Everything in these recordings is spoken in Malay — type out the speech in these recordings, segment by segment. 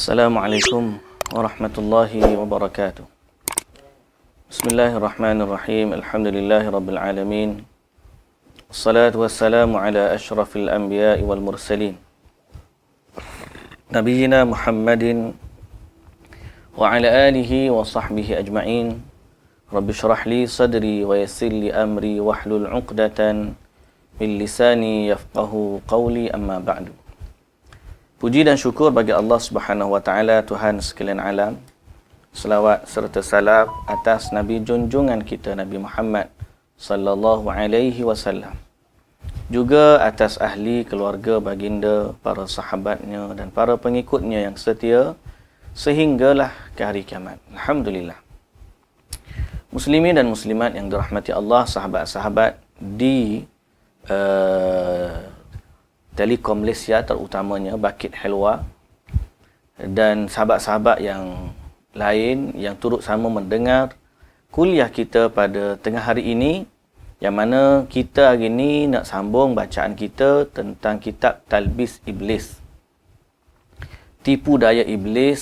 Assalamualaikum warahmatullahi wabarakatuh. Bismillahirrahmanirrahim. Alhamdulillahirabbil alamin. Wassalatu wassalamu ala asyrafil anbiya'i wal mursalin. Nabiyyina Muhammadin wa ala alihi wa sahbihi ajma'in. Rabbi shrah li sadri wa yassir li amri wahlul 'uqdatan min lisani yafqahu qawli, amma ba'du. Puji dan syukur bagi Allah Subhanahu wa taala, Tuhan sekalian alam. Selawat serta salam atas Nabi junjungan kita Nabi Muhammad sallallahu alaihi wasallam. Juga atas ahli keluarga baginda, para sahabatnya dan para pengikutnya yang setia sehinggalah ke hari kiamat. Alhamdulillah. Muslimin dan muslimat yang dirahmati Allah, sahabat-sahabat di Telekom Malaysia, terutamanya Bukit Helwa, dan sahabat-sahabat yang lain yang turut sama mendengar kuliah kita pada tengah hari ini, yang mana kita hari ini nak sambung bacaan kita tentang kitab Talbis Iblis, tipu daya Iblis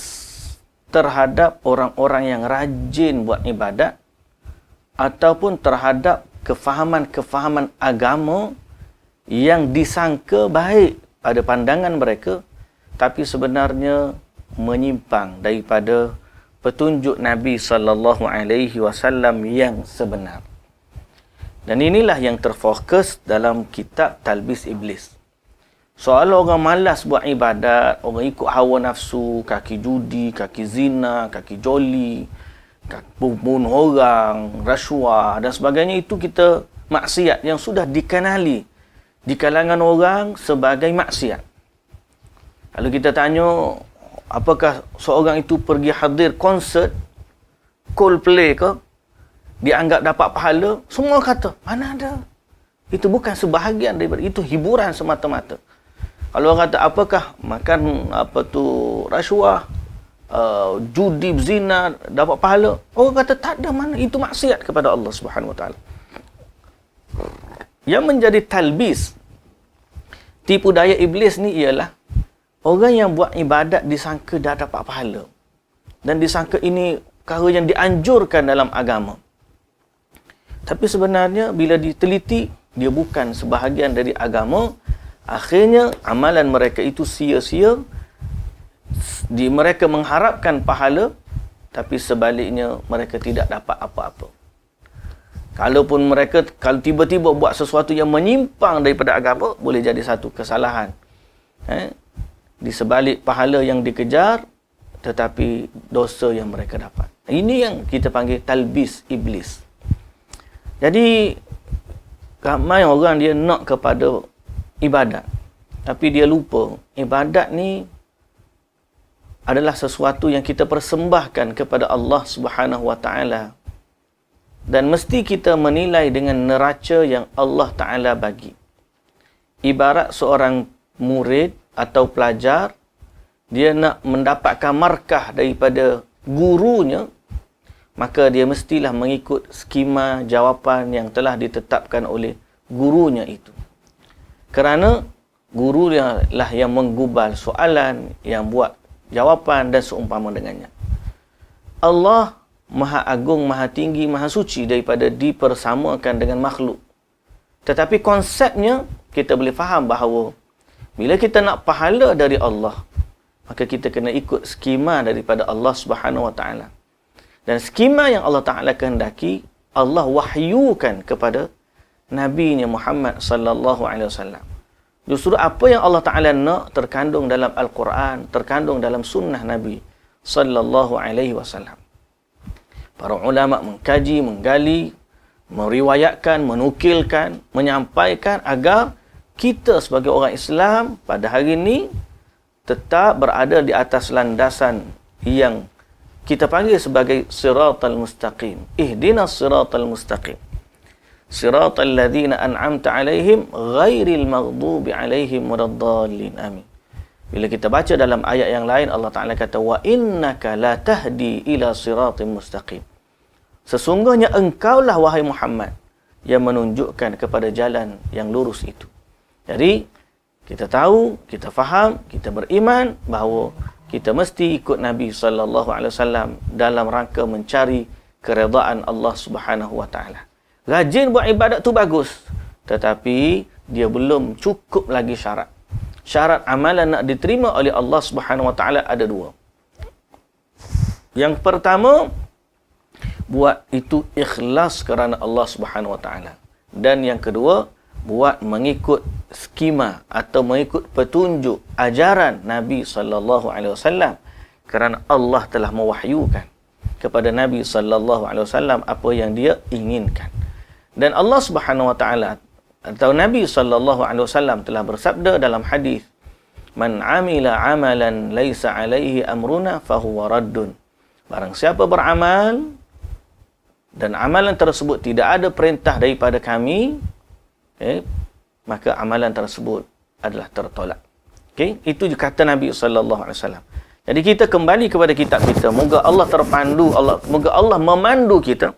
terhadap orang-orang yang rajin buat ibadat ataupun terhadap kefahaman-kefahaman agama yang disangka baik pada pandangan mereka, tapi sebenarnya menyimpang daripada petunjuk Nabi sallallahu alaihi wasallam yang sebenar. Dan inilah yang terfokus dalam kitab Talbis Iblis. Soal orang malas buat ibadat, orang ikut hawa nafsu, kaki judi, kaki zina, kaki joli, bunuh orang, rasuah dan sebagainya, itu kita maksiat yang sudah dikenali di kalangan orang sebagai maksiat. Kalau kita tanya, apakah seorang itu pergi hadir konsert Coldplay ke, dianggap dapat pahala? Semua kata, mana ada. Itu bukan sebahagian daripada, itu hiburan semata-mata. Kalau orang kata, apakah makan rasuah, judi, zina dapat pahala? Orang kata tak ada, mana itu maksiat kepada Allah Subhanahu wa taala. Yang menjadi talbis, tipu daya iblis ni ialah orang yang buat ibadat disangka dah dapat pahala, dan disangka ini perkara yang dianjurkan dalam agama. Tapi sebenarnya bila diteliti, dia bukan sebahagian dari agama. Akhirnya amalan mereka itu sia-sia. Mereka mengharapkan pahala, tapi sebaliknya mereka tidak dapat apa-apa. Kalaupun mereka kalau tiba-tiba buat sesuatu yang menyimpang daripada agama, boleh jadi satu kesalahan. Di sebalik pahala yang dikejar, tetapi dosa yang mereka dapat. Ini yang kita panggil talbis iblis. Jadi ramai orang dia nak kepada ibadat, tapi dia lupa ibadat ni adalah sesuatu yang kita persembahkan kepada Allah Subhanahu wa taala. Dan mesti kita menilai dengan neraca yang Allah Ta'ala bagi. Ibarat seorang murid atau pelajar, dia nak mendapatkan markah daripada gurunya, maka dia mestilah mengikut skema jawapan yang telah ditetapkan oleh gurunya itu. Kerana guru lah yang menggubal soalan, yang buat jawapan dan seumpama dengannya. Allah Maha Agung, Maha Tinggi, Maha Suci daripada dipersamakan dengan makhluk. Tetapi konsepnya kita boleh faham bahawa bila kita nak pahala dari Allah, maka kita kena ikut skema daripada Allah Subhanahu wa taala. Dan skema yang Allah Taala kehendaki, Allah wahyukan kepada Nabi-Nya Muhammad sallallahu alaihi wasallam. Justru apa yang Allah Taala nak terkandung dalam Al-Quran, terkandung dalam sunnah Nabi sallallahu alaihi wasallam. Para ulama mengkaji, menggali, meriwayatkan, menukilkan, menyampaikan agar kita sebagai orang Islam pada hari ini tetap berada di atas landasan yang kita panggil sebagai siratal mustaqim. Ihdinas siratal mustaqim. Siratal ladzina an'amta alaihim ghairil maghdubi alaihim waladdallin. Amin. Bila kita baca dalam ayat yang lain, Allah Ta'ala kata, wa innaka la tahdi ila siratim mustaqim. Sesungguhnya engkaulah wahai Muhammad yang menunjukkan kepada jalan yang lurus itu. Jadi kita tahu, kita faham, kita beriman bahawa kita mesti ikut Nabi sallallahu alaihi wasallam dalam rangka mencari keredaan Allah Subhanahu wa taala. Rajin buat ibadat tu bagus, tetapi dia belum cukup lagi syarat. Syarat amalan nak diterima oleh Allah Subhanahu wa taala ada dua. Yang pertama, buat itu ikhlas kerana Allah Subhanahu wa taala. Dan yang kedua, buat mengikut skema atau mengikut petunjuk ajaran Nabi sallallahu alaihi wasallam, kerana Allah telah mewahyukan kepada Nabi sallallahu alaihi wasallam apa yang dia inginkan. Dan Allah Subhanahu wa taala atau Nabi sallallahu alaihi wasallam telah bersabda dalam hadis, "Man 'amila 'amalan laisa 'alaihi amruna fahuwa raddun." Barang siapa beramal dan amalan tersebut tidak ada perintah daripada kami, maka amalan tersebut adalah tertolak. Itu kata Nabi sallallahu alaihi wasallam. Jadi kita kembali kepada kitab kita. Moga Allah terpandu, moga Allah memandu kita.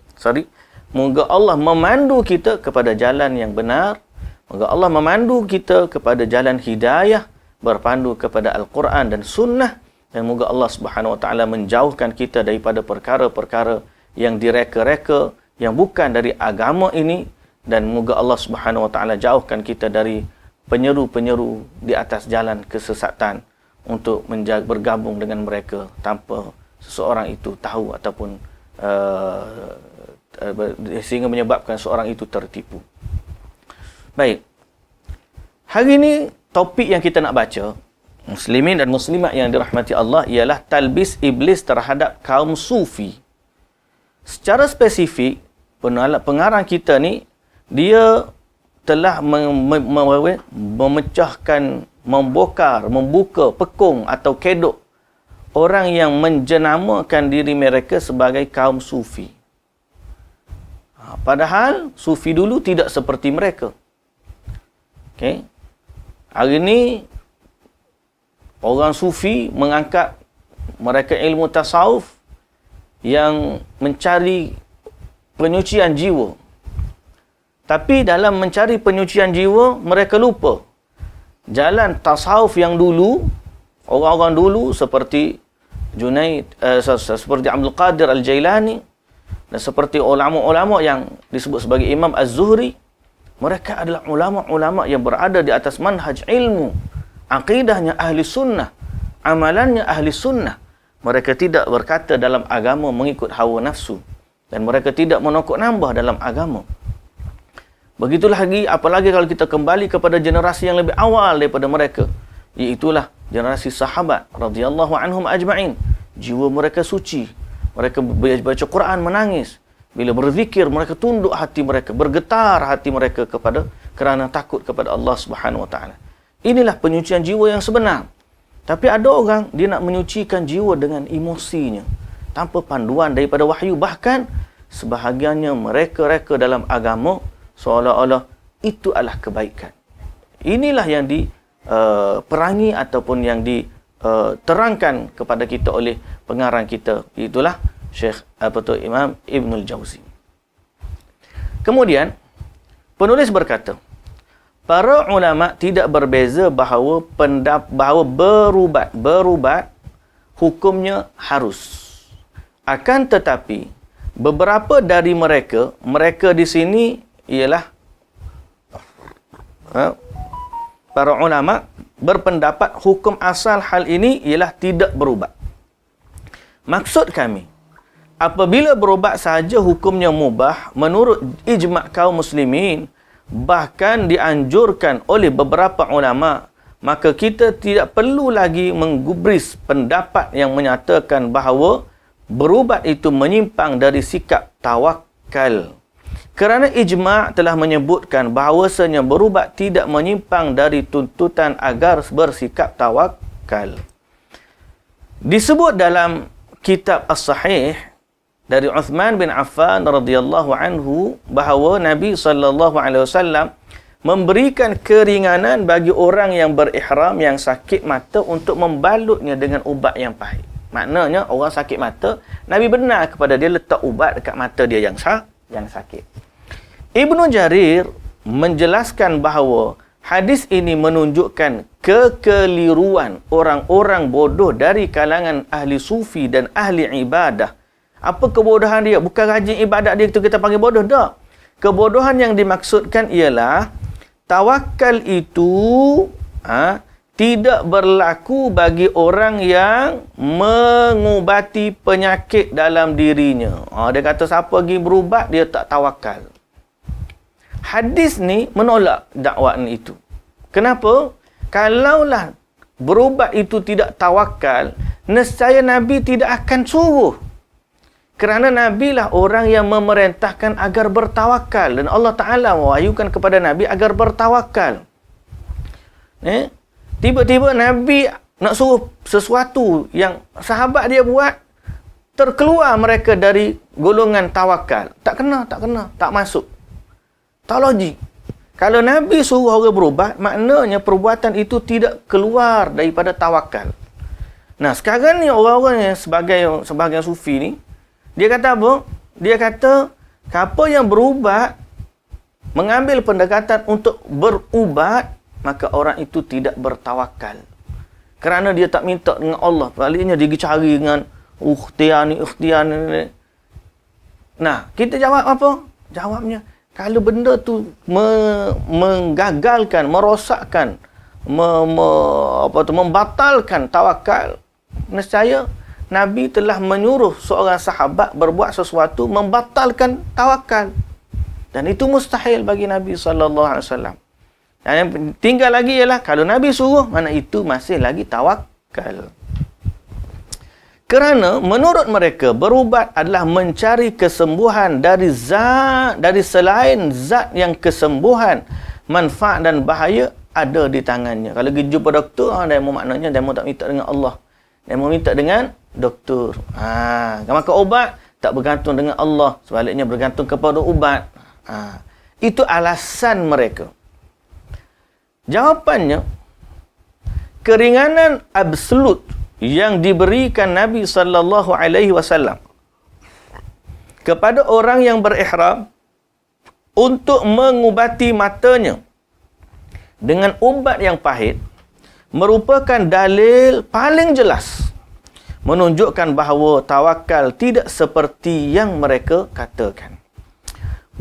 Moga Allah memandu kita kepada jalan yang benar. Moga Allah memandu kita kepada jalan hidayah, berpandu kepada Al-Quran dan Sunnah. Dan moga Allah Subhanahu wa taala menjauhkan kita daripada perkara-perkara yang direka-reka, yang bukan dari agama ini. Dan moga Allah Subhanahu wa taala jauhkan kita dari penyeru-penyeru di atas jalan kesesatan untuk bergabung dengan mereka tanpa seseorang itu tahu ataupun sehingga menyebabkan seorang itu tertipu. Baik. Hari ini topik yang kita nak baca, muslimin dan muslimat yang dirahmati Allah, ialah talbis iblis terhadap kaum sufi. Secara spesifik, pengarang kita ni dia telah memecahkan, membuka pekung atau kedok orang yang menjenamakan diri mereka sebagai kaum sufi. Padahal sufi dulu tidak seperti mereka. Hari ini orang sufi mengangkat mereka ilmu tasawuf yang mencari penyucian jiwa. Tapi dalam mencari penyucian jiwa, mereka lupa jalan tasawuf yang dulu, orang-orang dulu seperti Junaid, seperti Abdul Qadir Al-Jailani, dan seperti ulama-ulama yang disebut sebagai Imam Az-Zuhri. Mereka adalah ulama-ulama yang berada di atas manhaj ilmu, aqidahnya ahli sunnah, amalannya ahli sunnah. Mereka tidak berkata dalam agama mengikut hawa nafsu, dan mereka tidak menokok nambah dalam agama. Begitulah lagi, apalagi kalau kita kembali kepada generasi yang lebih awal daripada mereka, iaitulah generasi sahabat radhiyallahu anhum ajma'in. Jiwa mereka suci. Mereka baca Quran menangis. Bila berzikir, mereka tunduk hati mereka, bergetar hati mereka kerana takut kepada Allah Subhanahu wa taala. Inilah penyucian jiwa yang sebenar. Tapi ada orang, dia nak menyucikan jiwa dengan emosinya, tanpa panduan daripada wahyu. Bahkan sebahagiannya mereka-reka dalam agama seolah-olah itu adalah kebaikan. Inilah yang diperangi ataupun yang diterangkan kepada kita oleh pengarang kita, itulah Syekh Imam Ibnul Jauzi. Kemudian penulis berkata, para ulama tidak berbeza bahawa berubat hukumnya harus. Akan tetapi beberapa dari mereka di sini ialah para ulama berpendapat hukum asal hal ini ialah tidak berubat. Maksud kami, apabila berubat sahaja hukumnya mubah menurut ijma' kaum muslimin, bahkan dianjurkan oleh beberapa ulama, maka kita tidak perlu lagi menggubris pendapat yang menyatakan bahawa berubat itu menyimpang dari sikap tawakal. Kerana ijma' telah menyebutkan bahawasanya berubat tidak menyimpang dari tuntutan agar bersikap tawakal. Disebut dalam kitab As-Sahih dari Uthman bin Affan radhiyallahu anhu bahawa Nabi sallallahu alaihi wasallam memberikan keringanan bagi orang yang berihram yang sakit mata untuk membalutnya dengan ubat yang pahit. Maknanya orang sakit mata, Nabi benar kepada dia letak ubat dekat mata dia yang sakit. Ibnu Jarir menjelaskan bahawa Hadis ini menunjukkan kekeliruan orang-orang bodoh dari kalangan ahli sufi dan ahli ibadah. Apa kebodohan dia? Bukan rajin ibadat dia itu kita panggil bodoh, tak. Kebodohan yang dimaksudkan ialah tawakal itu tidak berlaku bagi orang yang mengubati penyakit dalam dirinya. Dia kata siapa pergi berubat, dia tak tawakal. Hadis ni menolak dakwaan itu. Kenapa? Kalaulah berubat itu tidak tawakal, nescaya Nabi tidak akan suruh. Kerana Nabi lah orang yang memerintahkan agar bertawakal. Dan Allah Ta'ala mewahyukan kepada Nabi agar bertawakal. Tiba-tiba Nabi nak suruh sesuatu yang sahabat dia buat, terkeluar mereka dari golongan tawakal. Tak kena, tak masuk. Tak logik. Kalau Nabi suruh orang berubat, maknanya perbuatan itu tidak keluar daripada tawakal. Nah, sekarang ni orang-orang yang sebagai sufi ni, dia kata apa? Dia kata, siapa yang berubat, mengambil pendekatan untuk berubat, maka orang itu tidak bertawakal. Kerana dia tak minta dengan Allah. Baliknya dia cari dengan ikhtiar ni. Nah, kita jawab apa? Jawabnya, kalau benda tu menggagalkan, merosakkan, membatalkan tawakal, nescaya Nabi telah menyuruh seorang sahabat berbuat sesuatu membatalkan tawakal. Dan itu mustahil bagi Nabi SAW. Dan yang tinggal lagi ialah kalau Nabi suruh, mana itu masih lagi tawakal. Kerana menurut mereka berubat adalah mencari kesembuhan dari selain zat yang kesembuhan, manfaat dan bahaya ada di tangannya. Kalau pergi jumpa doktor, dia mau maknanya dia mau tak minta dengan Allah. Dia mau minta dengan doktor. Maka obat tak bergantung dengan Allah, sebaliknya bergantung kepada ubat. Itu alasan mereka. Jawapannya, keringanan absolut yang diberikan Nabi SAW kepada orang yang berihram untuk mengubati matanya dengan ubat yang pahit merupakan dalil paling jelas menunjukkan bahawa tawakal tidak seperti yang mereka katakan.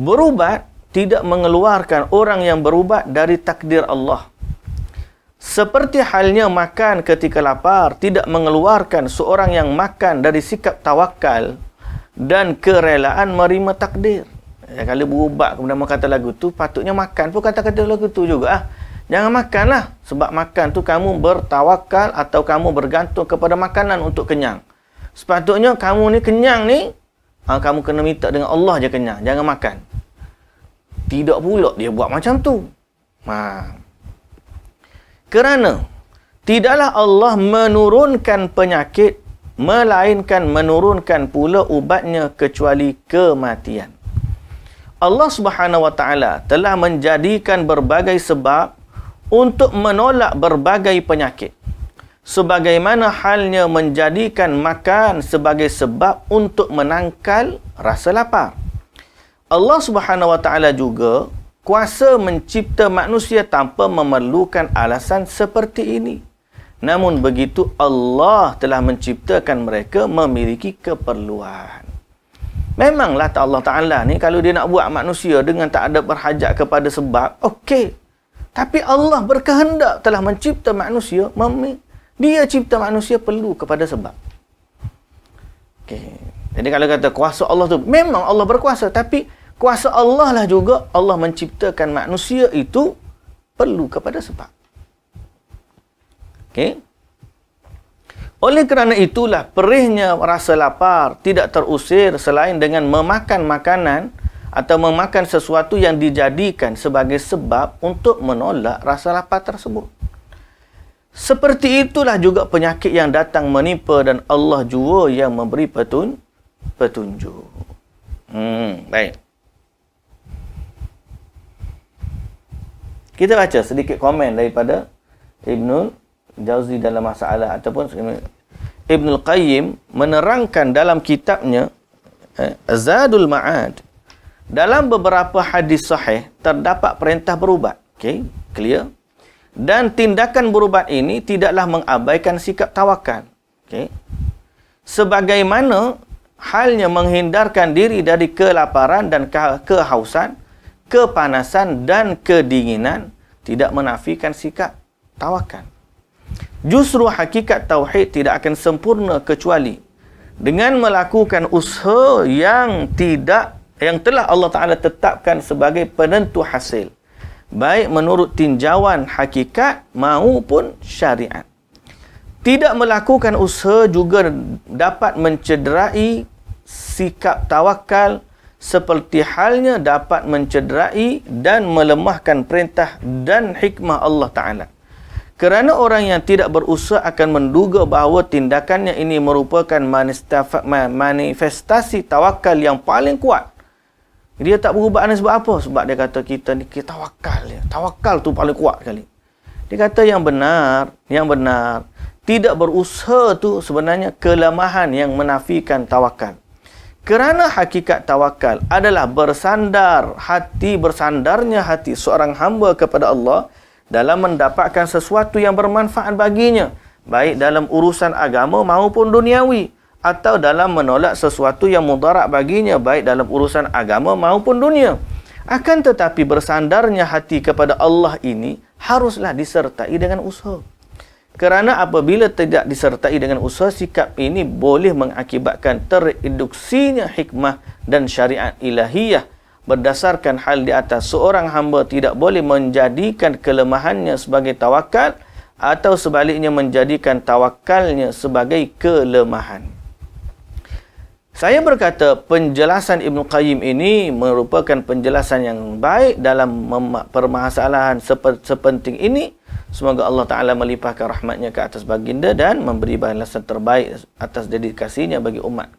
Berubat tidak mengeluarkan orang yang berubat dari takdir Allah. Seperti halnya makan ketika lapar tidak mengeluarkan seorang yang makan dari sikap tawakal dan kerelaan menerima takdir. Kalau berubat kemudian kata lagu tu, patutnya makan pun kata-kata lagu tu juga. Jangan makanlah, sebab makan tu kamu bertawakal atau kamu bergantung kepada makanan untuk kenyang. Sepatutnya kamu ni kenyang ni, kamu kena minta dengan Allah je kenyang, jangan makan. Tidak pula dia buat macam tu. Kerana tidaklah Allah menurunkan penyakit, melainkan menurunkan pula ubatnya kecuali kematian. Allah Subhanahu Wa Taala telah menjadikan berbagai sebab untuk menolak berbagai penyakit. Sebagaimana halnya menjadikan makan sebagai sebab untuk menangkal rasa lapar. Allah Subhanahu Wa Taala juga kuasa mencipta manusia tanpa memerlukan alasan seperti ini. Namun begitu, Allah telah menciptakan mereka memiliki keperluan. Memanglah Allah Ta'ala ni kalau dia nak buat manusia dengan tak ada berhajat kepada sebab, okey. Tapi Allah berkehendak telah mencipta manusia, dia cipta manusia perlu kepada sebab. Okey. Jadi kalau kata kuasa Allah tu, memang Allah berkuasa, tapi kuasa Allah lah juga Allah menciptakan manusia itu perlu kepada sebab. Okey. Oleh kerana itulah perihnya rasa lapar tidak terusir selain dengan memakan makanan atau memakan sesuatu yang dijadikan sebagai sebab untuk menolak rasa lapar tersebut. Seperti itulah juga penyakit yang datang menimpa dan Allah jua yang memberi petunjuk. Baik. Kita baca sedikit komen daripada Ibnul Jauzi dalam masalah ataupun Ibnul Qayyim menerangkan dalam kitabnya Zadul Ma'ad, dalam beberapa hadis sahih terdapat perintah berubat. Okey. Clear? Dan tindakan berubat ini tidaklah mengabaikan sikap tawakal. Okey. Sebagaimana halnya menghindarkan diri dari kelaparan dan kehausan, kepanasan dan kedinginan tidak menafikan sikap tawakal. Justru hakikat tauhid tidak akan sempurna kecuali dengan melakukan usaha yang telah Allah Ta'ala tetapkan sebagai penentu hasil, baik menurut tinjauan hakikat maupun syariat. Tidak melakukan usaha juga dapat mencederai sikap tawakal, seperti halnya dapat mencederai dan melemahkan perintah dan hikmah Allah Ta'ala. Kerana orang yang tidak berusaha akan menduga bahawa tindakannya ini merupakan manifestasi tawakal yang paling kuat. Dia tak berubat ni sebab apa? Sebab dia kata kita ni kita tawakal. Tawakal tu paling kuat sekali. Dia kata yang benar, tidak berusaha tu sebenarnya kelemahan yang menafikan tawakal. Kerana hakikat tawakal adalah bersandarnya hati seorang hamba kepada Allah dalam mendapatkan sesuatu yang bermanfaat baginya, baik dalam urusan agama maupun duniawi, atau dalam menolak sesuatu yang mudarat baginya, baik dalam urusan agama maupun dunia. Akan tetapi bersandarnya hati kepada Allah ini haruslah disertai dengan usaha. Kerana apabila tidak disertai dengan usaha, sikap ini boleh mengakibatkan terinduksinya hikmah dan syariat ilahiyah. Berdasarkan hal di atas, seorang hamba tidak boleh menjadikan kelemahannya sebagai tawakal atau sebaliknya menjadikan tawakalnya sebagai kelemahan. Saya berkata penjelasan Ibn Qayyim ini merupakan penjelasan yang baik dalam permasalahan sepenting ini. Semoga Allah Ta'ala melimpahkan rahmatnya ke atas baginda dan memberi balasan terbaik atas dedikasinya bagi umat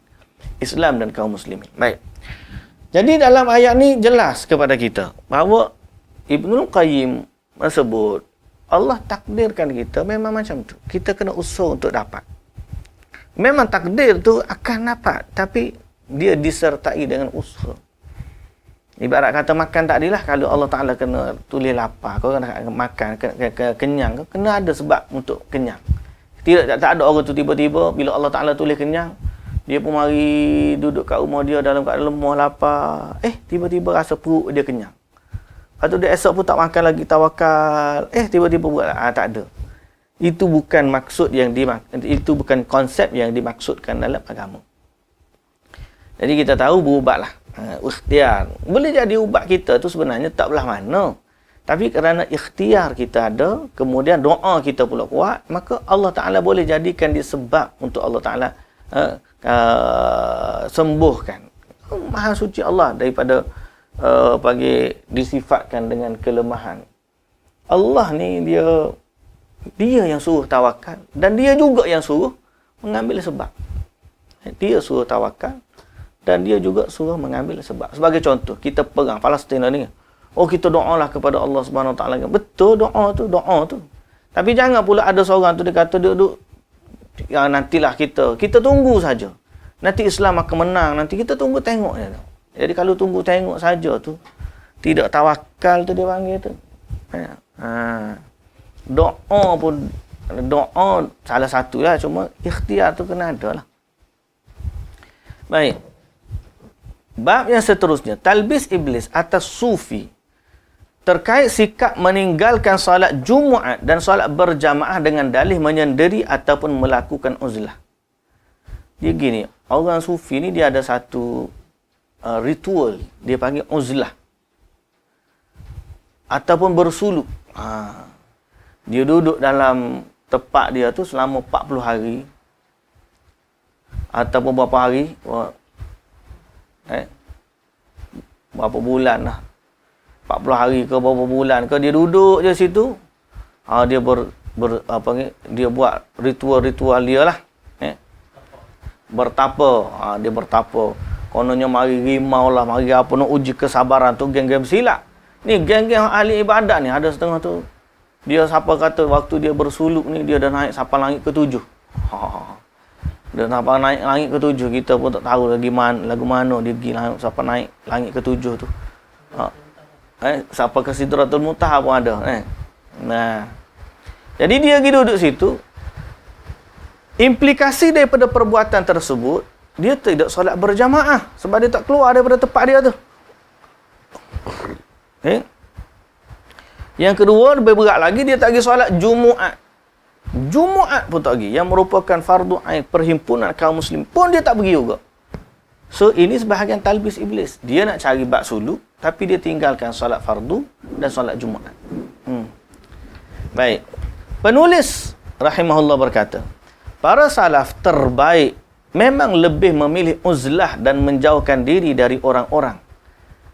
Islam dan kaum muslimin. Baik. Jadi dalam ayat ni jelas kepada kita bahawa Ibnul Qayyim tersebut Allah takdirkan kita memang macam tu. Kita kena usaha untuk dapat. Memang takdir tu akan dapat, tapi dia disertai dengan usaha. Ibarat kata makan tadilah, kalau Allah Ta'ala kena tulis lapar, kau kena makan, kenyang, kena ada sebab untuk kenyang. Tak ada orang tu tiba-tiba bila Allah Ta'ala tulis kenyang, dia pun mari duduk kat rumah dia dalam keadaan lemah, lapar. Tiba-tiba rasa perut dia kenyang. Lepas tu dia esok pun tak makan lagi, tawakal. Tiba-tiba buat tak ada. Itu bukan maksud itu bukan konsep yang dimaksudkan dalam agama. Jadi kita tahu berubatlah. Ikhtiar. Boleh jadi ubat kita tu sebenarnya tak belah mana. Tapi kerana ikhtiar kita ada, kemudian doa kita pula kuat, maka Allah Ta'ala boleh jadikan dia sebab untuk Allah Ta'ala sembuhkan. Maha suci Allah daripada disifatkan dengan kelemahan. Allah ni dia yang suruh tawakal dan dia juga yang suruh mengambil sebab. Dia suruh tawakal dan dia juga suruh mengambil sebab. Sebagai contoh, kita perang Palestin ni. Kita doalah kepada Allah Subhanahu Wa Taala. Betul doa tu. Tapi jangan pula ada seorang tu dia kata duduk nantilah kita tunggu saja. Nanti Islam akan menang, nanti kita tunggu tengok je. Jadi kalau tunggu tengok saja tu, tidak tawakal tu dia panggil tu. Doa salah satu lah, cuma ikhtiar tu kena ada lah. Baik. Bab yang seterusnya, talbis iblis atas sufi terkait sikap meninggalkan solat Jumaat dan solat berjamaah dengan dalih menyendiri ataupun melakukan uzlah. Dia gini, orang sufi ni dia ada satu ritual, dia panggil uzlah ataupun bersuluk. Dia duduk dalam tempat dia tu selama 40 hari ataupun berapa hari, berapa bulan lah, 40 hari ke berapa bulan ke, dia duduk je situ. Dia dia buat ritual dia lah. Bertapa. Dia bertapa. Kononnya mari rimau lah, mari apa nak uji kesabaran tu geng-geng silap. Ni geng-geng ahli ibadat ni ada setengah tu. Dia siapa kata waktu dia bersuluk ni dia dah naik sampai langit ke-7. Dia sampai naik langit ke-7, kita pun tak tahu lagi lagu mana dia pergi sampai naik langit ke-7 tu. Sampai ke Sidratul Muntaha pun ada. Nah, jadi dia pergi duduk situ. Implikasi daripada perbuatan tersebut, dia tidak solat berjamaah sebab dia tak keluar daripada tempat dia tu. Yang kedua, lebih berat lagi, dia tak pergi solat Jumaat. Jumaat pun tak pergi, yang merupakan fardu ain perhimpunan kaum muslim pun dia tak pergi juga. So, ini sebahagian talbis iblis. Dia nak cari bab suluk, tapi dia tinggalkan solat fardu dan solat Jumaat. Baik. Penulis rahimahullah berkata, para salaf terbaik memang lebih memilih uzlah dan menjauhkan diri dari orang-orang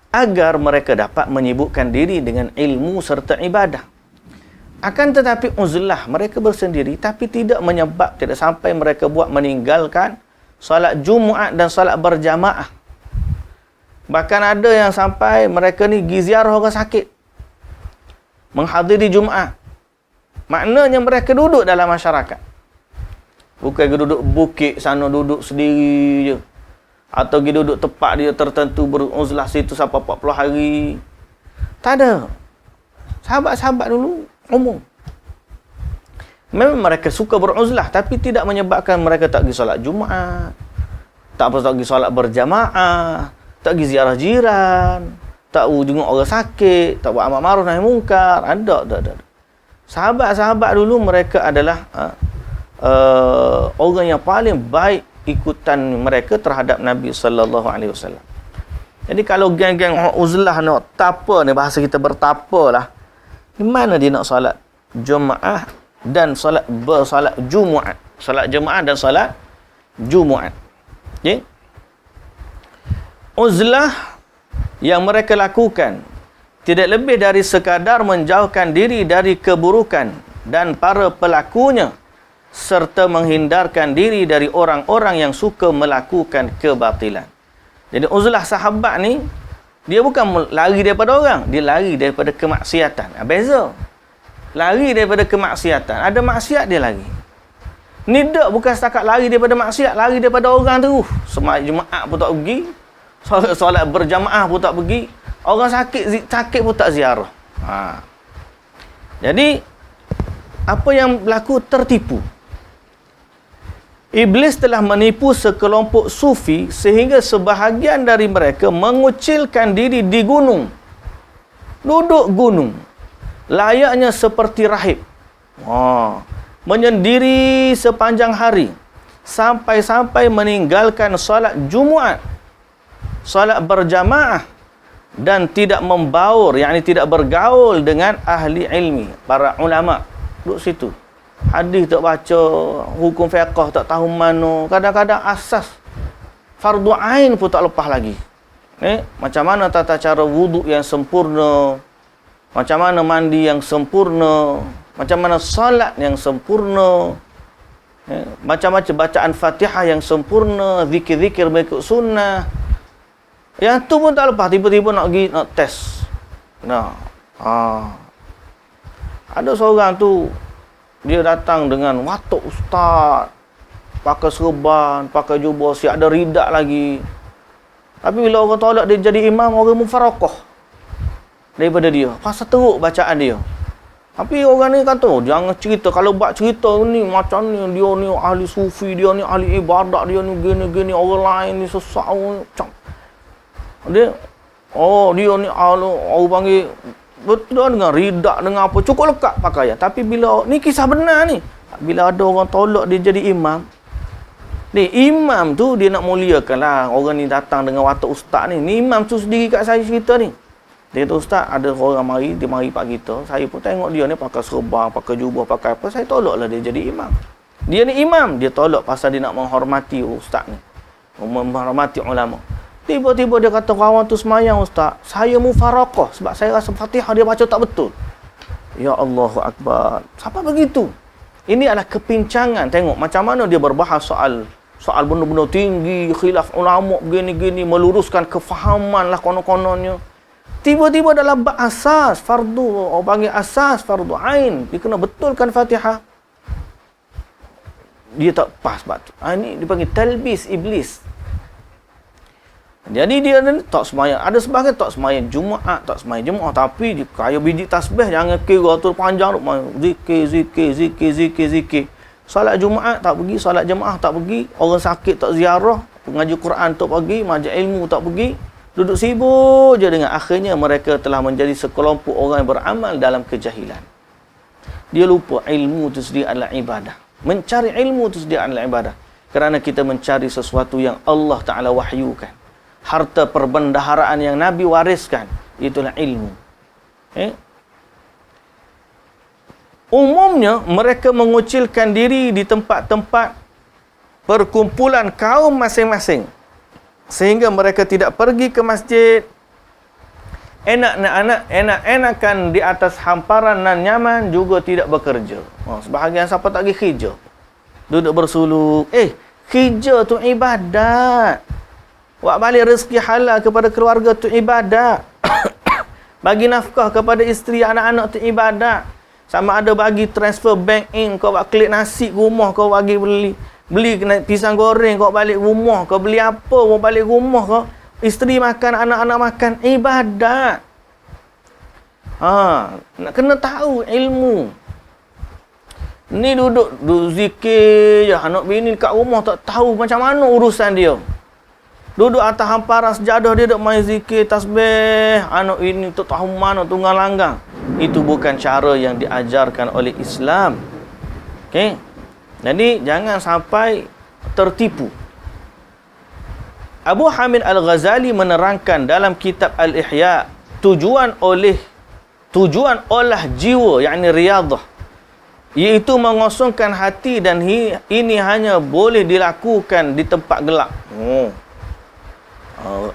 agar mereka dapat menyibukkan diri dengan ilmu serta ibadah. Akan tetapi uzlah mereka bersendiri, tapi tidak sampai mereka buat meninggalkan solat Jumaat dan solat berjamaah. Bahkan ada yang sampai mereka ni pergi ziarah orang sakit, menghadiri Jumaat. Maknanya mereka duduk dalam masyarakat. Bukan duduk bukit sana, duduk sendiri je. Atau pergi duduk tempat dia tertentu beruzlah situ sampai 40 hari. Tak ada. Sahabat-sahabat dulu umum. Memang mereka suka beruzlah, tapi tidak menyebabkan mereka tak pergi solat Jumaat, tak pergi solat berjamaah, tak pergi ziarah jiran, tak jenguk orang sakit, tak buat amal ma'ruf nahi mungkar. Ada. Sahabat-sahabat dulu mereka adalah orang yang paling baik ikutan mereka terhadap Nabi sallallahu alaihi wasallam. Jadi kalau geng-geng uzlah nak tapa ni, bahasa kita bertapa lah, di mana dia nak solat Jumaat dan solat Jumaat, solat Jumaat dan solat Jumaat. Okay? Uzlah yang mereka lakukan tidak lebih dari sekadar menjauhkan diri dari keburukan dan para pelakunya, serta menghindarkan diri dari orang-orang yang suka melakukan kebatilan. Jadi uzlah sahabat ni, dia bukan lari daripada orang, dia lari daripada kemaksiatan. Beza. Lari daripada kemaksiatan. Ada maksiat dia lari. Ni tak bukan setakat lari daripada maksiat, lari daripada orang tu. Sembahyang Jumaat pun tak pergi, solat berjamaah pun tak pergi, orang sakit pun tak ziarah. Jadi apa yang berlaku? Tertipu. Iblis telah menipu sekelompok sufi sehingga sebahagian dari mereka mengucilkan diri di gunung. Duduk gunung. Layaknya seperti rahib. Menyendiri sepanjang hari. Sampai-sampai meninggalkan solat Jumaat, solat berjamaah, dan tidak membaur, yakni tidak bergaul dengan ahli ilmi, para ulama. Duduk situ. Hadis tak baca, hukum fiqh tak tahu mana, kadang-kadang asas fardu ain pun tak lepas lagi. Macam mana tata cara wuduk yang sempurna, macam mana mandi yang sempurna, macam mana salat yang sempurna, macam-macam bacaan Fatihah yang sempurna, zikir-zikir mengikut sunnah. Yang tu pun tak lepas, tiba-tiba nak pergi nak test. Ada seorang tu, dia datang dengan watuk ustaz, pakai serban, pakai jubah, siap ada ridak lagi. Tapi bila orang tolak dia jadi imam, orang mufarakah daripada dia. Pasal teruk bacaan dia. Tapi orang ni kata, jangan cerita. Kalau buat cerita ni macam ni, dia ni ahli sufi, dia ni ahli ibadat, dia ni gini-gini, orang lain ni sesak. Dia ni orang panggil betul dengan ridak, dengan apa, cukup lekat pakaian. Tapi bila ni kisah benar ni, bila ada orang tolak dia jadi imam, ni imam tu dia nak muliakan lah orang ni datang dengan watak ustaz ni. Ni imam tu sendiri kat saya cerita ni. Dia kata, ustaz, ada orang dia mari pak kita, saya pun tengok dia ni pakai serban, pakai jubah, pakai apa, saya tolaklah dia jadi imam. Dia ni imam, dia tolak pasal dia nak menghormati ustaz ni, menghormati ulama. Tiba-tiba dia kata, kawan tu semayang ustaz, saya mufarakah sebab saya rasa Fatihah dia baca tak betul. Ya Allahu Akbar. Siapa begitu? Ini adalah kepincangan. Tengok macam mana dia berbahas soal benda-benda tinggi, khilaf ulama begini-gini, meluruskan kefahaman lah konon-kononnya. Tiba-tiba dalam bab asas fardu, orang panggil asas fardu ain, dia kena betulkan Fatihah, dia tak pas bab tu. Ini dipanggil talbis iblis. Jadi dia ni tak semayang. Ada sebahagian tak semayang Jumaat, tak semayang Jumaat, tapi dia kaya biji tasbih, jangan kira tu panjang tu, zikir. Solat Jumaat tak pergi, solat jemaah tak pergi, orang sakit tak ziarah, pengaji Quran tak pergi, majlis ilmu tak pergi, duduk sibuk je dengan. Akhirnya mereka telah menjadi sekelompok orang yang beramal dalam kejahilan. Dia lupa ilmu itu sendiri adalah ibadah. Mencari ilmu itu sendiri adalah ibadah. Kerana kita mencari sesuatu yang Allah Ta'ala wahyukan. Harta perbendaharaan yang Nabi wariskan, itulah ilmu. Umumnya mereka mengucilkan diri di tempat-tempat perkumpulan kaum masing-masing, sehingga mereka tidak pergi ke masjid. Enak-enakan di atas hamparan nan nyaman, juga tidak bekerja. Sebahagian siapa tak pergi kerja, duduk bersuluk. Kerja tu ibadat. Buat balik rezeki halal kepada keluarga tu ibadat. Bagi nafkah kepada isteri anak-anak tu ibadat. Sama ada bagi transfer bank in, kau buat klik nasi rumah, kau bagi beli pisang goreng, kau balik rumah, kau beli apa, kau balik rumah, kau isteri makan, anak-anak makan, ibadat. Nak kena tahu ilmu. Ni duduk zikir je, anak bini kat rumah tak tahu macam mana urusan dia. Duduk atas hamparan sejadah dia duk main zikir, tasbih. Anak ini tak tahu mana tunggang langgang. Itu bukan cara yang diajarkan oleh Islam. Okey. Jadi jangan sampai tertipu. Abu Hamid Al-Ghazali menerangkan dalam kitab Al-Ihya, tujuan olah jiwa, yakni riyadah, iaitu mengosongkan hati, dan ini hanya boleh dilakukan di tempat gelap.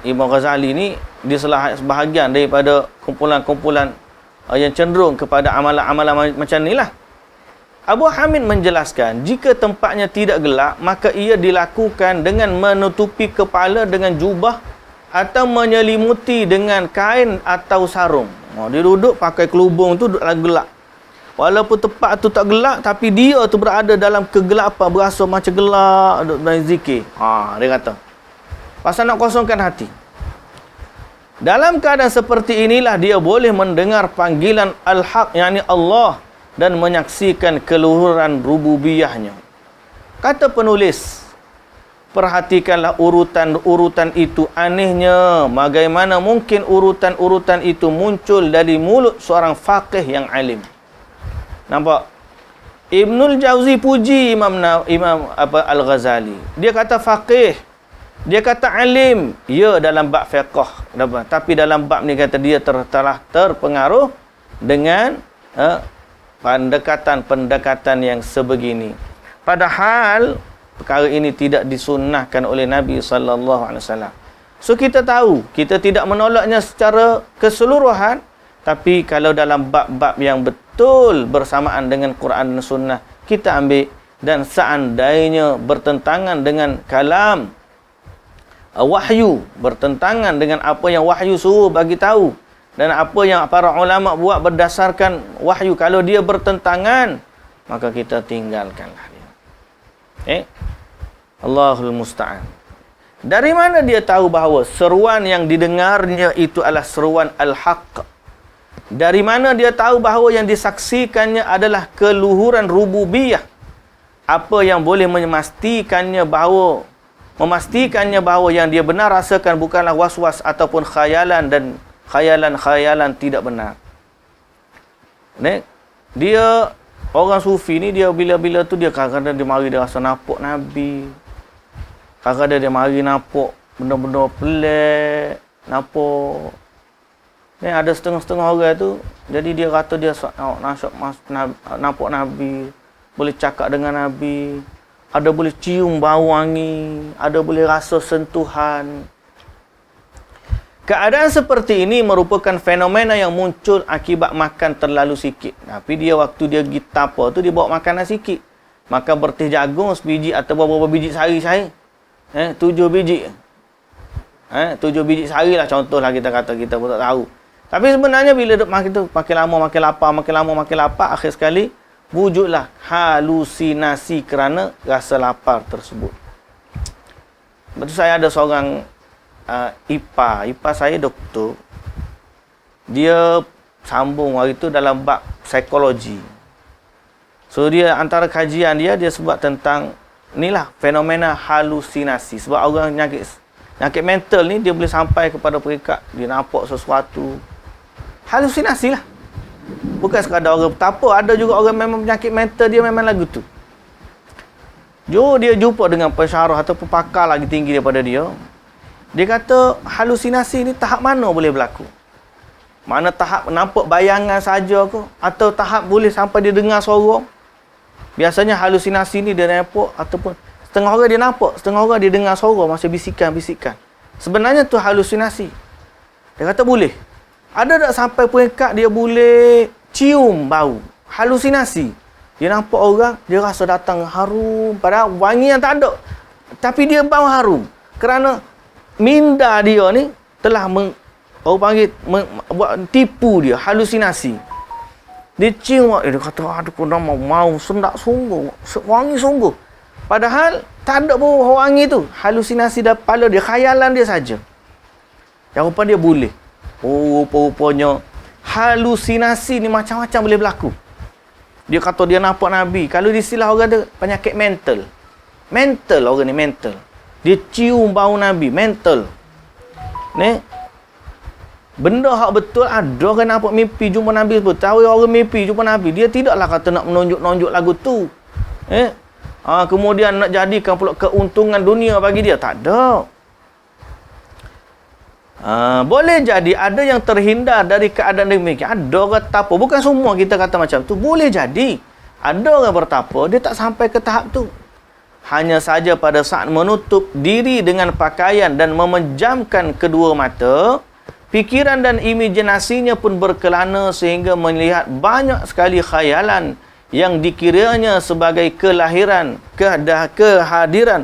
Imam Ghazali ni dia sebahagian daripada kumpulan-kumpulan yang cenderung kepada amalan-amalan macam inilah. Abu Hamid menjelaskan, jika tempatnya tidak gelap, maka ia dilakukan dengan menutupi kepala dengan jubah atau menyelimuti dengan kain atau sarung. Dia duduk pakai kelubung tu, duduk dalam gelap. Walaupun tempat tu tak gelap, tapi dia tu berada dalam kegelapan, berasa macam gelap, duduk dalam zikir. Dia kata pasal nak kosongkan hati. Dalam keadaan seperti inilah dia boleh mendengar panggilan Al-Haq, yakni Allah, dan menyaksikan keluhuran rububiyahnya. Kata penulis, perhatikanlah urutan-urutan itu. Anehnya, bagaimana mungkin urutan-urutan itu muncul dari mulut seorang faqih yang alim. Nampak? Ibnul Jauzi puji Imam Al-Ghazali. Dia kata faqih, dia kata alim, ya dalam bab fiqh, tapi dalam bab ni kata dia telah terpengaruh dengan pendekatan yang sebegini. Padahal perkara ini tidak disunnahkan oleh Nabi SAW. So kita tahu, kita tidak menolaknya secara keseluruhan, tapi kalau dalam bab-bab yang betul bersamaan dengan Quran dan Sunnah, kita ambil. Dan seandainya bertentangan dengan kalam wahyu, bertentangan dengan apa yang wahyu suruh bagi tahu, dan apa yang para ulama buat berdasarkan wahyu, kalau dia bertentangan, maka kita tinggalkanlah dia. Allahul musta'an. Dari mana dia tahu bahawa seruan yang didengarnya itu adalah seruan al-haq? Dari mana dia tahu bahawa yang disaksikannya adalah keluhuran rububiyah? Apa yang boleh memastikannya bahawa yang dia benar rasakan bukanlah was-was ataupun khayalan, dan khayalan tidak benar. Dia orang sufi ni, dia bila-bila tu dia kadang-kadang dia mari dia rasa nampak Nabi. Kadang-kadang dia mari nampak benda-benda pelik, nampak. Ada setengah-setengah orang tu, jadi dia kata dia nampak Nabi, boleh cakap dengan Nabi. Ada boleh cium bau wangi, ada boleh rasa sentuhan. Keadaan seperti ini merupakan fenomena yang muncul akibat makan terlalu sikit. Tapi dia waktu dia pergi tapa tu, dia bawa makanan sikit. Makan bertih jagung sebiji atau berapa biji sehari. 7 biji. 7 biji sehari lah contohlah, kita kata, kita pun tak tahu. Tapi sebenarnya bila duk makan tu, makin lama makin lapar, akhir sekali wujudlah halusinasi kerana rasa lapar tersebut. Betul, saya ada seorang ipar saya doktor. Dia sambung hari tu dalam bab psikologi. So dia antara kajian dia sebut tentang inilah fenomena halusinasi. Sebab orang nyakit mental ni dia boleh sampai kepada peringkat dia nampak sesuatu. Halusinasi lah. Bukan sekadar orang betapa, ada juga orang memang penyakit mental dia memang lagu tu. Dia jumpa dengan pensyarah atau pakar lagi tinggi daripada dia. Dia kata halusinasi ni tahap mana boleh berlaku? Mana tahap nampak bayangan saja ke? Atau tahap boleh sampai dia dengar suara? Biasanya halusinasi ni dia nampak ataupun setengah orang dia nampak, setengah orang dia dengar suara macam bisikan-bisikan. Sebenarnya tu halusinasi. Dia kata boleh. Ada tak sampai peringkat dia boleh cium bau? Halusinasi. Dia nampak orang, dia rasa datang harum. Padahal wangi yang tak ada. Tapi dia bau harum. Kerana minda dia ni telah orang panggil buat tipu dia, halusinasi. Dia cium, dia kata, aduh kau mau sendak sungguh, wangi sungguh. Padahal tak ada pun wangi tu. Halusinasi dah kepala dia, khayalan dia saja. Yang rupa dia boleh. Rupa-rupanya halusinasi ni macam-macam boleh berlaku. Dia kata dia nampak Nabi. Kalau istilah orang ada penyakit mental. Mental orang ni, mental. Dia cium bau Nabi, mental. Ni benda hak betul ada orang nampak mimpi jumpa Nabi sebut. Tahu orang mimpi jumpa Nabi, dia tidaklah kata nak menunjuk-nunjuk lagu tu. Kemudian nak jadikan pula keuntungan dunia bagi dia, tak ada. Boleh jadi ada yang terhindar dari keadaan demikian. Ada orang bertapa, bukan semua kita kata macam tu. Boleh jadi ada orang bertapa, dia tak sampai ke tahap tu. Hanya saja pada saat menutup diri dengan pakaian dan memejamkan kedua mata, fikiran dan imajinasinya pun berkelana sehingga melihat banyak sekali khayalan yang dikiranya sebagai kelahiran, kehadiran,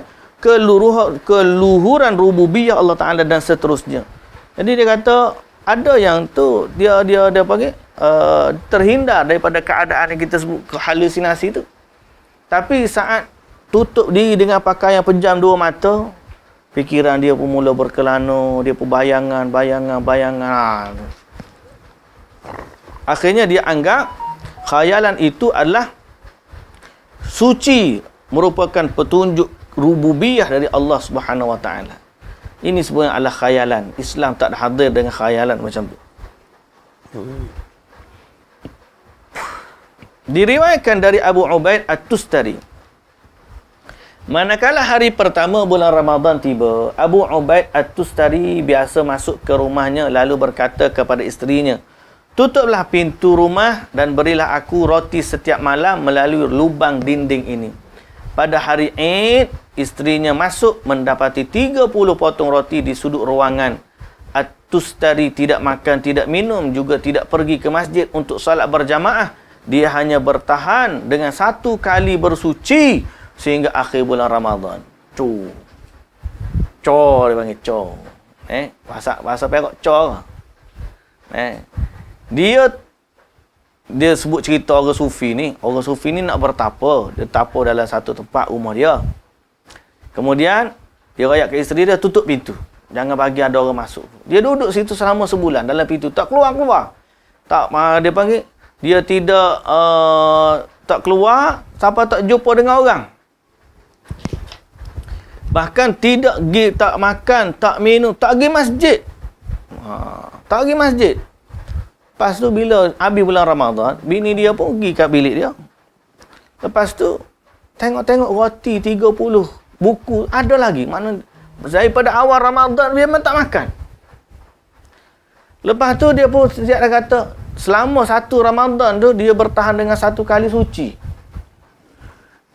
keluhuran rububiyah Allah Ta'ala dan seterusnya. Jadi dia kata ada yang tu dia panggil terhindar daripada keadaan yang kita sebut halusinasi tu. Tapi saat tutup diri dengan pakaian pejam dua mata, fikiran dia pun mula berkelana, dia pun bayangan. Akhirnya dia anggap khayalan itu adalah suci, merupakan petunjuk rububiyah dari Allah Subhanahu Wa Taala. Ini sebenarnya adalah khayalan. Islam tak hadir dengan khayalan macam tu. Diriwayatkan dari Abu Ubaid At-Tustari, manakala hari pertama bulan Ramadan tiba, Abu Ubaid At-Tustari biasa masuk ke rumahnya lalu berkata kepada isterinya, "Tutuplah pintu rumah dan berilah aku roti setiap malam melalui lubang dinding ini." Pada hari Eid, isterinya masuk mendapati 30 potong roti di sudut ruangan. At-Tustari tidak makan, tidak minum, juga tidak pergi ke masjid untuk salat berjamaah. Dia hanya bertahan dengan satu kali bersuci sehingga akhir bulan Ramadan. Cu dia panggil co. Bahasa Perak co. Dia sebut cerita orang sufi ni. Orang sufi ni nak bertapa. Dia tapa dalam satu tempat rumah dia. Kemudian dia rakyat ke isteri dia, tutup pintu. Jangan bagi ada orang masuk. Dia duduk situ selama sebulan dalam pintu. Tak keluar. Tak, dia panggil, dia tidak tak keluar sampai tak jumpa dengan orang. Bahkan tak makan, tak minum, tak pergi masjid. Tak pergi masjid. Lepas tu bila habis bulan Ramadan, bini dia pun pergi kat bilik dia. Lepas tu tengok-tengok roti 30 buku ada lagi. Mana daripada awal Ramadan dia memang tak makan. Lepas tu dia pun siap dah kata selama satu Ramadan tu dia bertahan dengan satu kali suci.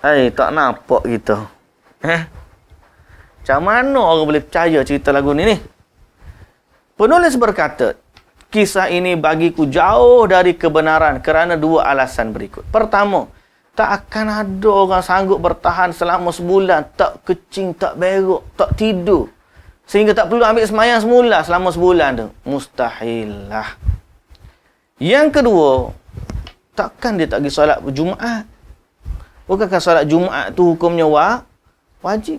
Tak nampak kita. Macam mana orang boleh percaya cerita lagu ni? Penulis berkata, kisah ini bagiku jauh dari kebenaran kerana dua alasan berikut. Pertama, tak akan ada orang sanggup bertahan selama sebulan, tak kecing, tak berok, tak tidur, sehingga tak perlu ambil semayang semula selama sebulan tu. Mustahil lah. Yang kedua, takkan dia tak pergi solat Jumaat? Bukankah solat Jumaat tu hukumnya wajib?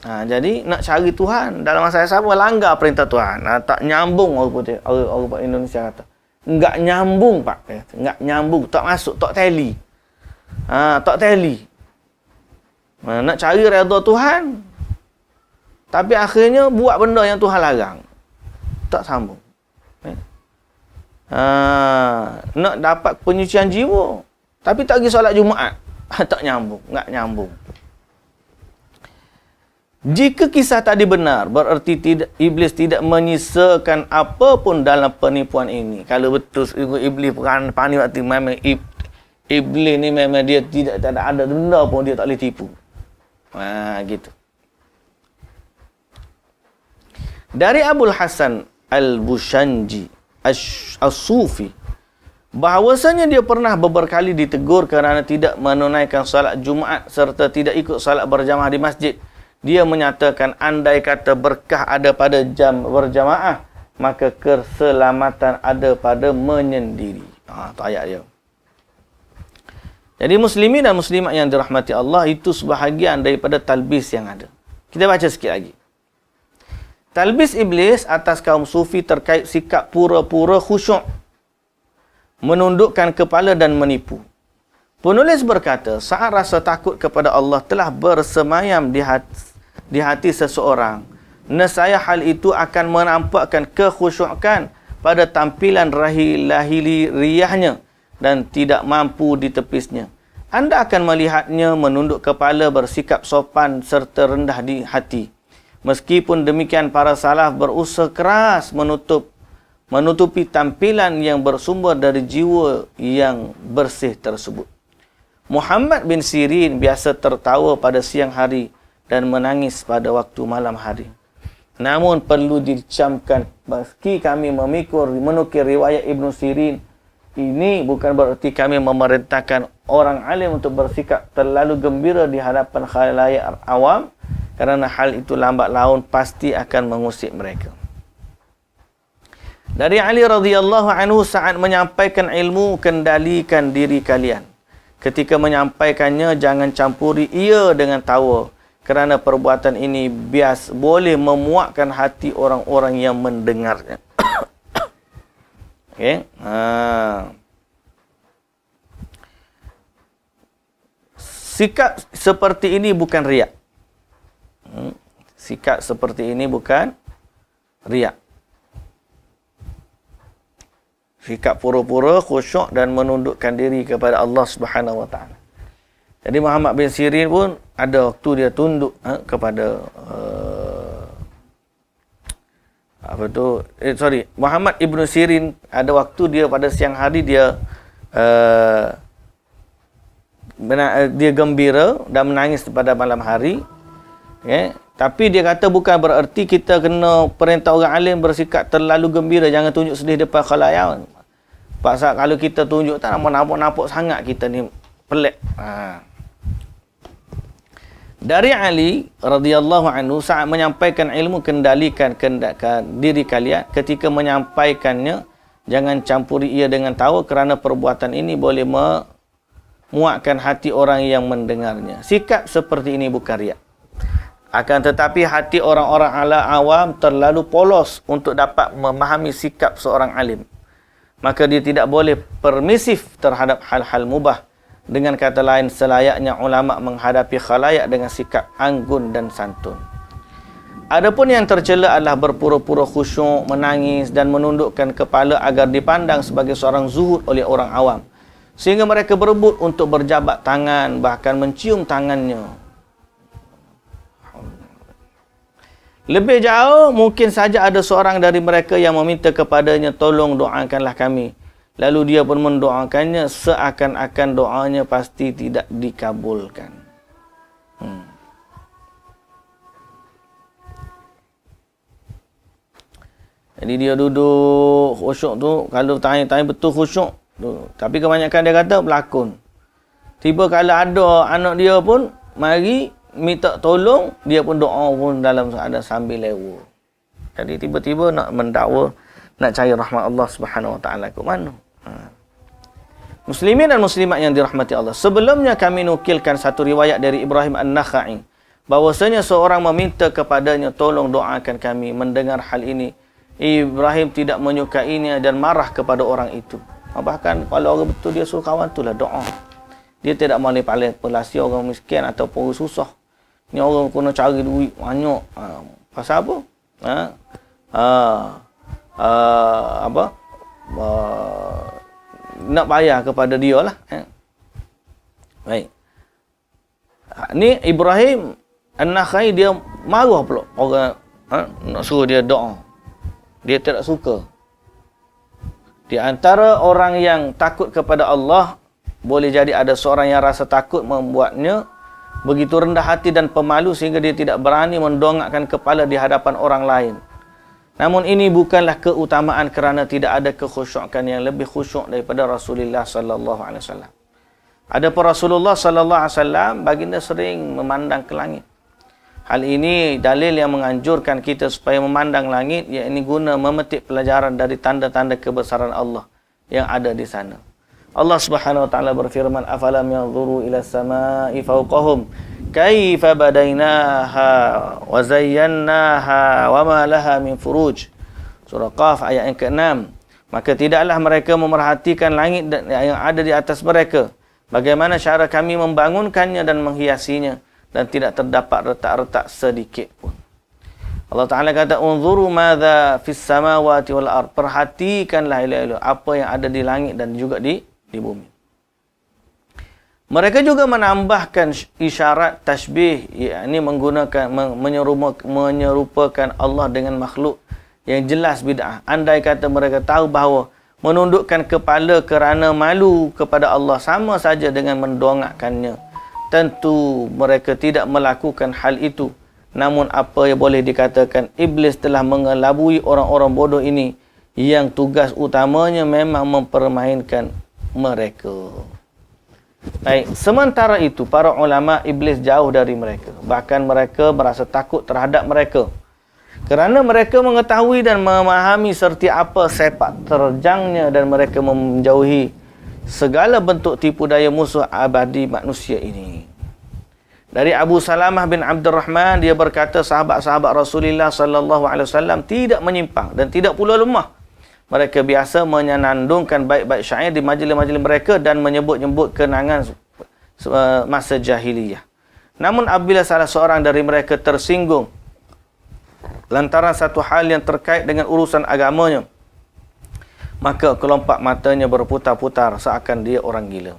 Jadi nak cari Tuhan dalam masa yang sama langgar perintah Tuhan. Tak nyambung orang Indonesia kata. Enggak nyambung pak. Enggak nyambung, tak masuk, tak tally. Tak tally. Nak cari redha Tuhan. Tapi akhirnya buat benda yang Tuhan larang. Tak sambung. Nak dapat penyucian jiwa. Tapi tak pergi solat Jumaat. Tak nyambung, enggak nyambung. Jika kisah tadi benar, bererti iblis tidak menyisakan apa pun dalam penipuan ini. Kalau betul iblis pandai waktu memang iblis ni memang dia tidak ada benda pun dia tak boleh tipu. Gitu. Dari Abul Hasan Al-Bushanji As-Sufi, bahawasanya dia pernah beberapa kali ditegur kerana tidak menunaikan salat Jumaat serta tidak ikut salat berjamaah di masjid. Dia menyatakan andai kata berkah ada pada jam berjamaah, maka keselamatan ada pada menyendiri. Itu ayat dia. Jadi muslimin dan muslimat yang dirahmati Allah, itu sebahagian daripada talbis yang ada. Kita baca sikit lagi. Talbis iblis atas kaum sufi terkait sikap pura-pura khusyuk, menundukkan kepala dan menipu. Penulis berkata, saat rasa takut kepada Allah telah bersemayam di hati seseorang, nescaya hal itu akan menampakkan kekhusyukan pada tampilan lahiriahnya dan tidak mampu ditepisnya. Anda akan melihatnya menunduk kepala, bersikap sopan serta rendah di hati. Meskipun demikian, para salaf berusaha keras menutupi tampilan yang bersumber dari jiwa yang bersih tersebut. Muhammad bin Sirin biasa tertawa pada siang hari dan menangis pada waktu malam hari. Namun perlu dicamkan, meski kami menukir riwayat Ibn Sirin, ini bukan bererti kami memerintahkan orang alim untuk bersikap terlalu gembira di hadapan khalayak awam, kerana hal itu lambat laun pasti akan mengusik mereka. Dari Ali radhiyallahu anhu, saat menyampaikan ilmu, kendalikan diri kalian. Ketika menyampaikannya, jangan campuri ia dengan tawa, kerana perbuatan ini boleh memuakkan hati orang-orang yang mendengarnya. Okey. Sikap seperti ini bukan riak. Sikap seperti ini bukan riak. Sikap pura-pura khusyuk dan menundukkan diri kepada Allah Subhanahu wa taala. Jadi Muhammad bin Sirin pun ada waktu dia tunduk kepada Muhammad Ibn Sirin ada waktu dia pada siang hari dia dia gembira dan menangis pada malam hari. Okay. Tapi dia kata bukan bererti kita kena perintah orang alim bersikap terlalu gembira, jangan tunjuk sedih depan khalayak. Pasal kalau kita tunjuk tak nampak sangat kita ni pelik. Dari Ali radhiyallahu anhu, saat menyampaikan ilmu, kendalikan diri kalian. Ketika menyampaikannya, jangan campuri ia dengan tawa, kerana perbuatan ini boleh memuakkan hati orang yang mendengarnya. Sikap seperti ini bukan riak. Akan tetapi hati orang-orang awam terlalu polos untuk dapat memahami sikap seorang alim. Maka dia tidak boleh permisif terhadap hal-hal mubah. Dengan kata lain, selayaknya ulama menghadapi khalayak dengan sikap anggun dan santun. Adapun yang tercela adalah berpura-pura khusyuk, menangis dan menundukkan kepala agar dipandang sebagai seorang zuhud oleh orang awam, sehingga mereka berebut untuk berjabat tangan, bahkan mencium tangannya. Lebih jauh, mungkin saja ada seorang dari mereka yang meminta kepadanya, tolong doakanlah kami. Lalu dia pun mendoakannya, seakan-akan doanya pasti tidak dikabulkan. Jadi dia duduk khusyuk tu, kalau tanya-tanya betul khusyuk tu. Tapi kebanyakan dia kata berlakon. Tiba kalau ada anak dia pun mari minta tolong, dia pun doa pun dalam ada sambil lewa. Jadi tiba-tiba nak mendakwa, nak cari rahmat Allah Subhanahu wa taala ke mana? Muslimin dan muslimat yang dirahmati Allah, sebelumnya kami nukilkan satu riwayat dari Ibrahim An-Nakhai bahwasanya seorang meminta kepadanya, tolong doakan kami. Mendengar hal ini, Ibrahim tidak menyukainya dan marah kepada orang itu. Bahkan kalau orang betul, dia suruh kawan tu lah doa. Dia tidak boleh palasi orang miskin ataupun orang susah. Ni orang kena cari duit banyak. Pasal apa? Nak bayar kepada dia lah. Baik. Ni Ibrahim An-Nakhai, dia marah pula orang nak suruh dia doa. Dia tidak suka. Di antara orang yang takut kepada Allah, boleh jadi ada seorang yang rasa takut membuatnya begitu rendah hati dan pemalu sehingga dia tidak berani mendongakkan kepala di hadapan orang lain. Namun ini bukanlah keutamaan kerana tidak ada kekhusyukan yang lebih khusyuk daripada Rasulullah sallallahu alaihi wasallam. Adapun Rasulullah sallallahu alaihi wasallam, baginda sering memandang ke langit. Hal ini dalil yang menganjurkan kita supaya memandang langit, yakni guna memetik pelajaran dari tanda-tanda kebesaran Allah yang ada di sana. Allah Subhanahu wa taala berfirman, afalam yanzuru ila samai fawqahum kaifa badainaha wa zayyanaha wa ma laha min furuj. Surah Qaf ayat yang ke-6. Maka tidaklah mereka memerhatikan langit yang ada di atas mereka, bagaimana cara kami membangunkannya dan menghiasinya, dan tidak terdapat retak-retak sedikit pun. Allah Ta'ala kata, unzuru madza fis samawati wal ard. Perhatikanlah apa yang ada di langit dan juga di bumi. Mereka juga menambahkan isyarat tashbih, yakni menggunakan menyerupakan Allah dengan makhluk yang jelas bid'ah. Andai kata mereka tahu bahawa menundukkan kepala kerana malu kepada Allah sama saja dengan mendongakkannya, tentu mereka tidak melakukan hal itu. Namun apa yang boleh dikatakan, iblis telah mengelabui orang-orang bodoh ini yang tugas utamanya memang mempermainkan mereka. Baik, sementara itu para ulama, iblis jauh dari mereka. Bahkan mereka merasa takut terhadap mereka, kerana mereka mengetahui dan memahami serti apa sepak terjangnya, dan mereka menjauhi segala bentuk tipu daya musuh abadi manusia ini. Dari Abu Salamah bin Abdurrahman, dia berkata, sahabat-sahabat Rasulullah sallallahu alaihi wasallam tidak menyimpang dan tidak pula lemah. Mereka biasa menyenandungkan baik-baik syair di majlis-majlis mereka dan menyebut-nyebut kenangan masa jahiliyah. Namun apabila salah seorang dari mereka tersinggung lantaran satu hal yang terkait dengan urusan agamanya, maka kelopak matanya berputar-putar seakan dia orang gila.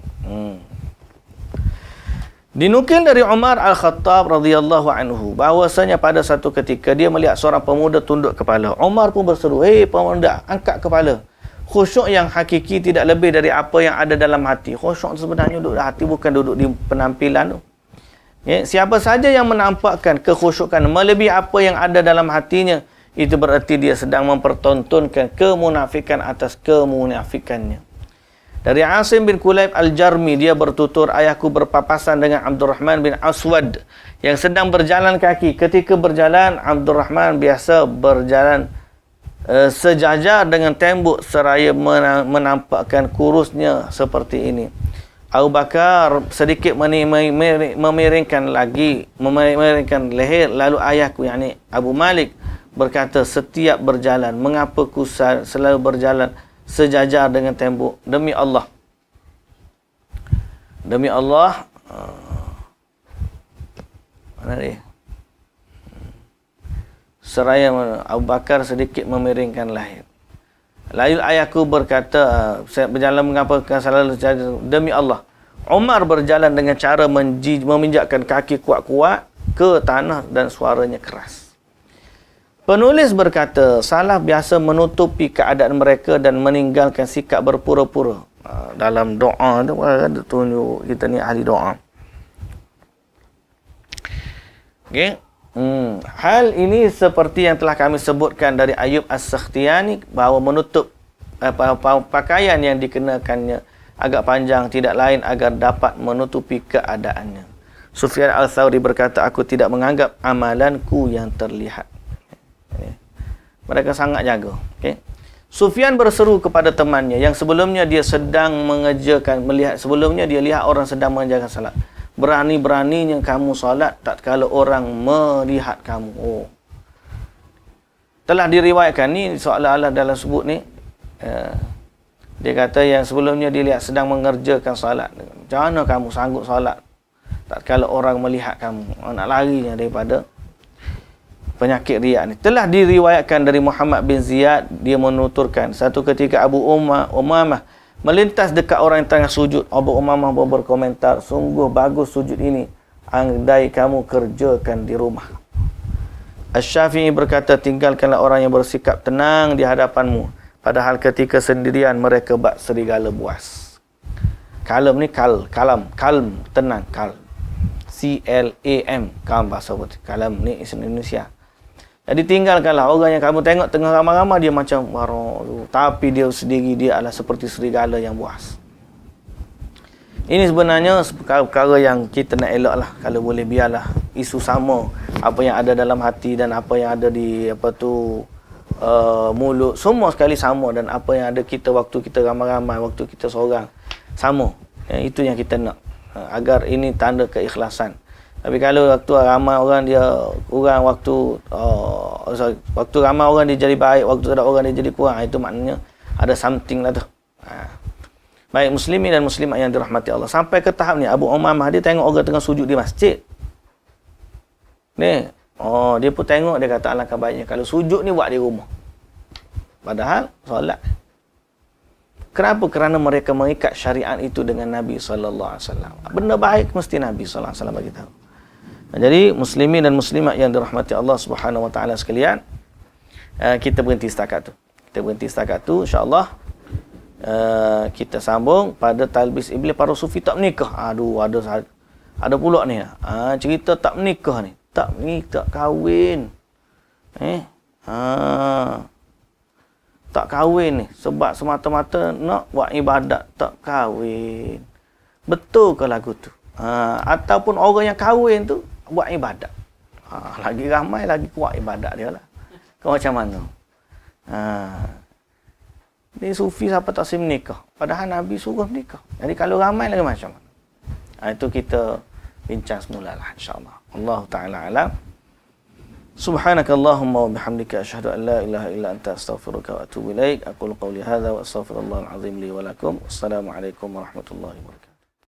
Dinukil dari Umar Al-Khattab radhiyallahu anhu bahwasanya pada satu ketika dia melihat seorang pemuda tunduk kepala. Umar pun berseru, "Hei pemuda, angkat kepala." Khusyuk yang hakiki tidak lebih dari apa yang ada dalam hati. Khusyuk sebenarnya duduk di hati, bukan duduk di penampilan tu. Ya, siapa saja yang menampakkan kekhusyukan melebihi apa yang ada dalam hatinya, itu berarti dia sedang mempertontonkan kemunafikan atas kemunafikannya. Dari Asim bin Kulayb Al-Jarmi, dia bertutur, ayahku berpapasan dengan Abdurrahman bin Aswad yang sedang berjalan kaki. Ketika berjalan, Abdurrahman biasa berjalan sejajar dengan tembok seraya menampakkan kurusnya seperti ini. Abu Bakar sedikit memiringkan leher, lalu ayahku, yakni Abu Malik, berkata, setiap berjalan, mengapa ku selalu berjalan sejajar dengan tembok? Demi Allah, mana dia? Seraya Abu Bakar sedikit memiringkan leher. Lalu ayahku berkata, saya berjalan mengapa selalu sejajar? Demi Allah. Umar berjalan dengan cara meminjakkan kaki kuat-kuat ke tanah dan suaranya keras. Penulis berkata, salaf biasa menutupi keadaan mereka dan meninggalkan sikap berpura-pura. Dalam doa tu ada tunjuk kita ni ahli doa. Okey. Hal ini seperti yang telah kami sebutkan dari Ayub As-Sakhtiyani, bahawa menutup pakaian yang dikenakannya agak panjang tidak lain agar dapat menutupi keadaannya. Sufyan Al-Thawri berkata, aku tidak menganggap amalanku yang terlihat. Mereka sangat jaga. Okay. Sufyan berseru kepada temannya yang sebelumnya dia sedang mengerjakan, sebelumnya dia lihat orang sedang mengerjakan salat. berani-beraninya kamu solat tak kala orang melihat kamu. Oh. Telah diriwayatkan ni seolah-olah dalam sebut ni dia kata yang sebelumnya dilihat sedang mengerjakan solat. Macam mana kamu sanggup solat tak kala orang melihat kamu? Nak larinya daripada penyakit riak ni. Telah diriwayatkan dari Muhammad bin Ziyad, dia menuturkan satu ketika Abu Umamah melintas dekat orang yang tengah sujud. Abu Umamah berkomentar, sungguh bagus sujud ini, andai kamu kerjakan di rumah. Asy-Syafi'i berkata, tinggalkanlah orang yang bersikap tenang di hadapanmu, padahal ketika sendirian mereka bak serigala buas. Kalem ni kalam, tenang, kalm. C-L-A-M, kalm bahasa kalam ni Indonesia. Jadi tinggalkanlah orang yang kamu tengok tengah ramai-ramai dia macam marah, tapi dia sendiri dia adalah seperti serigala yang buas. Ini sebenarnya perkara yang kita nak elak lah. Kalau boleh biarlah isu sama apa yang ada dalam hati dan apa yang ada di mulut, semua sekali sama, dan apa yang ada kita waktu kita ramai-ramai, waktu kita seorang sama. Itu yang kita nak, agar ini tanda keikhlasan. Tapi kalau waktu ramai orang dia kurang, waktu ramai orang dia jadi baik, waktu ada orang dia jadi kurang, itu maknanya ada something lah tu. Baik muslimin dan muslimat yang dirahmati Allah, sampai ke tahap ni Abu Umamah dia tengok orang tengah sujud di masjid ni, dia pun tengok, dia kata alangkah baiknya kalau sujud ni buat di rumah, padahal solat. Kenapa? Kerana mereka mengikat syariat itu dengan Nabi SAW. Benda baik mesti Nabi SAW bagi tahu. Jadi muslimin dan muslimat yang dirahmati Allah Subhanahu wa taala sekalian, kita berhenti setakat tu. Insya-Allah kita sambung pada talbis iblis para sufi tak menikah. Aduh, ada pula ni. Cerita tak menikah ni. Tak kahwin. Tak kahwin ni sebab semata-mata nak buat ibadat, tak kahwin. Betul ke lagu tu? Ataupun orang yang kahwin tu buat ibadat. Lagi ramai lagi kuat ibadat dia lah. Kau macam mana? Dia sufi siapa tak boleh menikah, padahal Nabi suruh menikah. Jadi kalau ramai lagi macam mana? Itu kita bincang semula lah, insyaAllah. Allah Ta'ala alam. Subhanakallahumma wa bihamdika asyhadu an la ilaha illa anta astaghfiruka wa atubu ilaik. Aqulu qawli hadza wa astaghfirullahal azim li wa lakum. Wassalamualaikum warahmatullahi wabarakatuh.